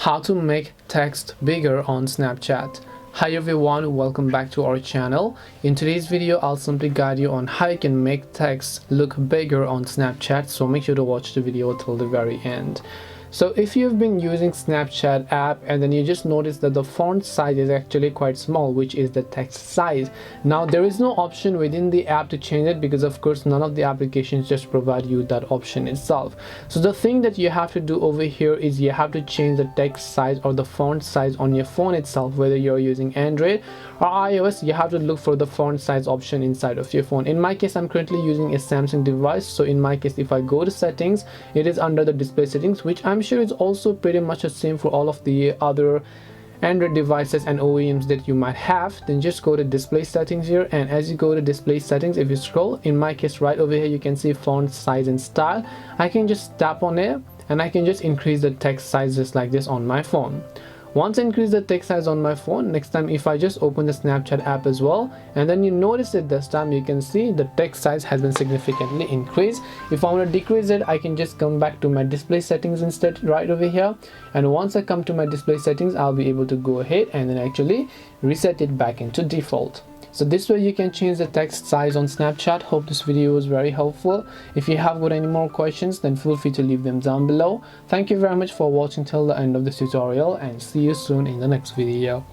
How to make text bigger on Snapchat. Hi everyone, welcome back to our channel. In today's video I'll simply guide you on how you can make text look bigger on Snapchat, so make sure to watch the video till the very end. So if you've been using Snapchat app and then you just notice that the font size is actually quite small, which is the text size. Now there is no option within the app to change it because of course none of the applications just provide you that option itself. So the thing that you have to do over here is you have to change the text size or the font size on your phone itself. Whether you're using Android or iOS, you have to look for the font size option inside of your phone. In my case, I'm currently using a Samsung device, so in my case if I go to settings, it is under the display settings, which I'm sure is also pretty much the same for all of the other Android devices and OEMs that you might have. Then just go to display settings here, and as you go to display settings, if you scroll, in my case right over here you can see font size and style. I can just tap on it and I can just increase the text size just like this on my phone. Once I increase the text size on my phone, next time if I just open the Snapchat app as well, and then you notice that this time you can see the text size has been significantly increased. If I want to decrease it, I can just come back to my display settings instead right over here, and once I come to my display settings, I'll be able to go ahead and then actually reset it back into default. So this way you can change the text size on Snapchat. Hope this video was very helpful. If you have got any more questions, then feel free to leave them down below. Thank you very much for watching till the end of this tutorial, and see you soon in the next video.